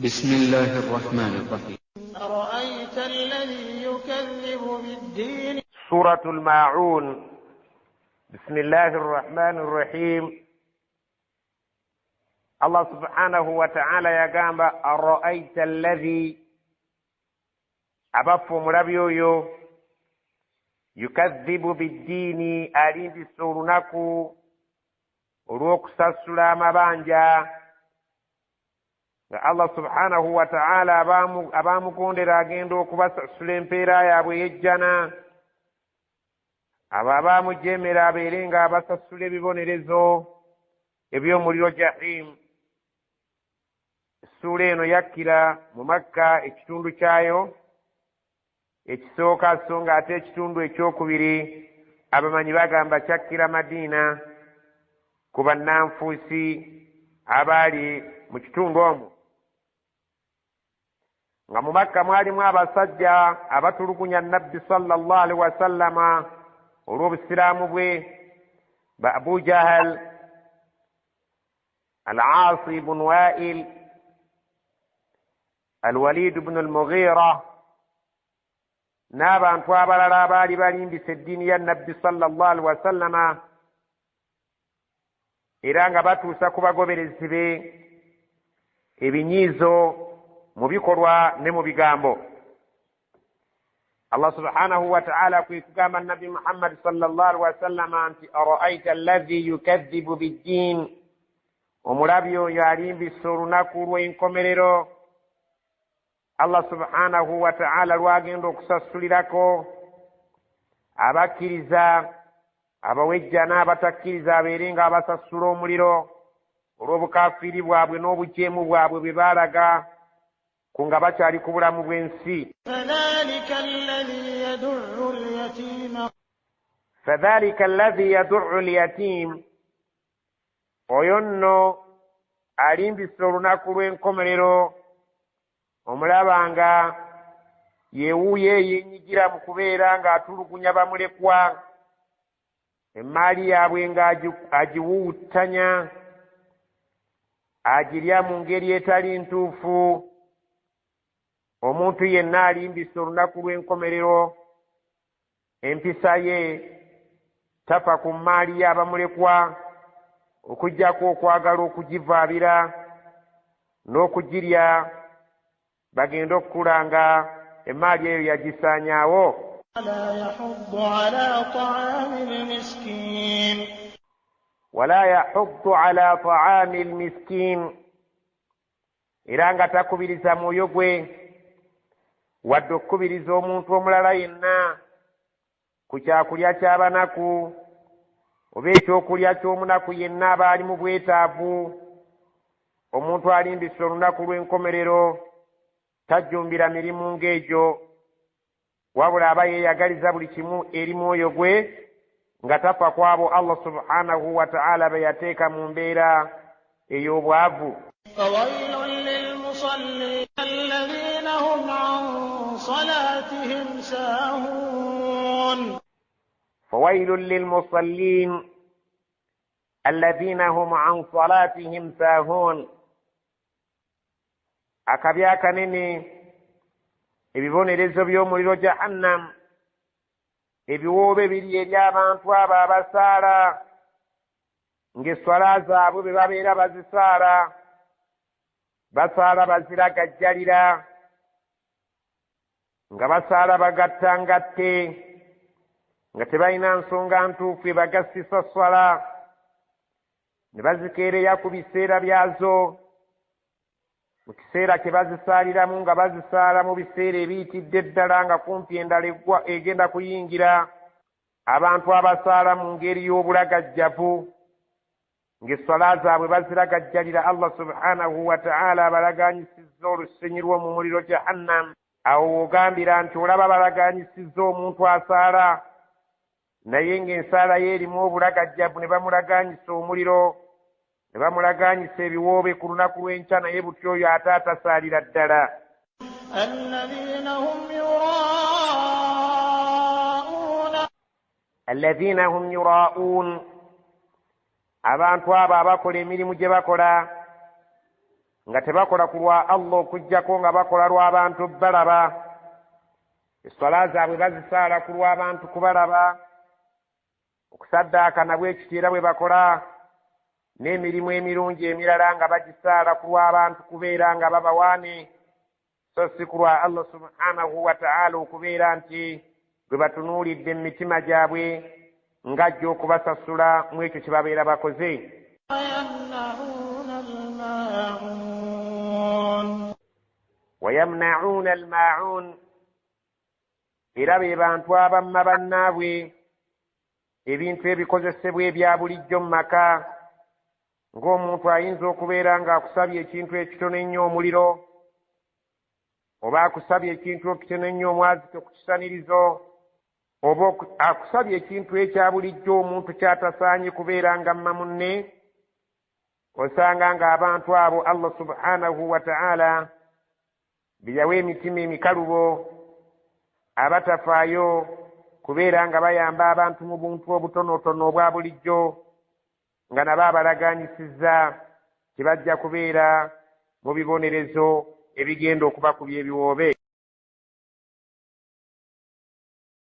بسم الله الرحمن الرحيم. أرأيت الذي يكذب بالدين. سورة الماعون. بسم الله الرحمن الرحيم. الله سبحانه وتعالى يقام أرأيت الذي أبف مربيو يكذب بالدين أرين بسورناكو روك سلام بانجا. Allah subhanahu wa ta'ala abamukondera agenda okubasasula empeera yaabwe yejjana, abo abamujemera abeere nga abasasula ebibonerezo eby'omuliro jahim. Essuula eno yakkira mu Makka ekitundu kyayo ekisooka, so nga ate ekitundu ekyokubiri abamanyi bagamba kyakkira Madiina ku bannanfuusi abaali mu kitundu omwo. Nga mu Makka mwalimu abasajja abatulugunya Nabbi sallallahu alaihi wasallama olw'obusiraamu bwe, ba Abu Jahal, Al-Aas ibn Wa'il, Al-Walid ibn Al-Mughira n'abantu abalala abaali balimbisa eddiini ya Nabbi sallallahu alaihi wasallama era nga batuusa ku bagoberezi be ebinyiizo mu bikolwa ne mu bigambo. Allah subhanahu wa ta'ala kwe kugamba Nabi Muhammad sallallahu alaihi wasallama nti ara'aita alladhi yukadhibu bid-din, omulabi oyo alimbisa olunaku lw'enkomerero Allah subhanahu wa ta'ala lwagenda okusasulirako abakkiriza, abawejja n'abatakkiriza abeere nga abasasula omuliro olw'obukaafiri bwabwe n'obujeemu bwabwe bwe baalaga ku nga bakyali ku bulamu bw'ensi. Fadhalika alladhi yadurru al-yatim, oyo nno alimbisa olunaku lw'enkomerero omulaba nga yeewuuyo yeenyigira mu kubeera ng'atulugunya bamulekwa, emmaali yaabwe ng'agiwuwutanya, agirya mu ngeri etali ntuufu. Omuntu yenna alimbisa olunaku lw'enkomerero empisa ye tafa ku mmaali y'abamulekwa okuggyako okwagala okugivaabira n'okugirya, bagenda okukula nga emmaali eyo yagisaanyaawo. Wala yahuddu ala ta'ami al-miskin, era nga takubiriza mwoyo gwe wadde okukubiriza omuntu omulala yenna ku kyakulya ky'abanaku oba ekyokulya ky'omunaku yenna aba ali mu bwetaavu. Omuntu alimbisa olunaku lw'enkomerero tajjumbira mirimu ng'egyo, wabula aba yeeyagaliza buli kimu eri mwoyo gwe nga tafa ku abo Allah subhanahu wa ta'ala be yateeka mu mbeera ey'obwavu. Fawailun lilmusallin alladhina hum an salatihim sahun. Fawailun lilmusallin alladhina hum an salatihim sahun. Akabi akanene, ebibonerezo by'omuliro jahannam, ebiwoobe biri eri abantu abo abasaala ng'eswala zaabwe bwe babeera bazisaala, basaala baziragajjalira, nga basaala bagattangatte, nga tebalina nsonga ntuufu ebagassisa swala, ne bazikeereya ku biseera byazo, mu kiseera kye bazisaaliramu nga bazisaala mu biseera ebiyitidde ddala nga kumpi endala egenda kuyingira. Abantu abasaala mu ngeri y'obulagajjavu ng'esswala zaabwe baziragajjalira Allah subhanahu wa ta'ala abalagaanyisizza olusenyi lw'omu muliro jahannam. Awo wogambira nti olaba balagaanyisizza omuntu asaala naye ng'ensaala ye erimu obulagajjavu, ne bamulagaanyisa omuliro, ne bamulagaanyisa ebiwoobe ku lunaku lw'enkya, naye butyo oyo ate atasaalira ddala. Alladhina hum yuraa'uun, abantu abo abakola emirimu gye bakola nga tebakola ku lwa Allah okuggyako nga bakola lw'abantu balaba. Eswala zaabwe bazisaala ku lw'abantu kubalaba. Okusaddaaka nabwe ekyo era bwe bakola, n'emirimu emirungi emirala nga bagisaala ku lw'abantu kubeera nga babawaane, so si ku lwa Allah subhanahu wa ta'ala okubeera nti bwe batunuulidde mu mitima gyabwe ng'ajja okubasasula mu ekyo kye babeera bakoze. Wayamna'uuna al-maa'uun, era be bantu abamma bannaabwe ebintu ebikozesebwa ebya bulijjo mu maka, ng'omuntu ayinza okubeera ng'akusabye ekintu ekitono ennyo omuliro, oba akusabye ekintu ekitono ennyo omwazike ku kisanirizo, oba akusabye ekintu ekya bulijjo omuntu kyatasaanye kubeera nga mma munne, osanga ng'abantu abo Allah subhanahu wa ta'ala biyawa emitima emikalubo, abatafaayo kubeera nga bayamba abantu mu buntu obutonotono obwa bulijjo, nga nabo abalaganyisizza kye bajja kubeera mu bibonerezo ebigenda okubakubya ebiwoobe.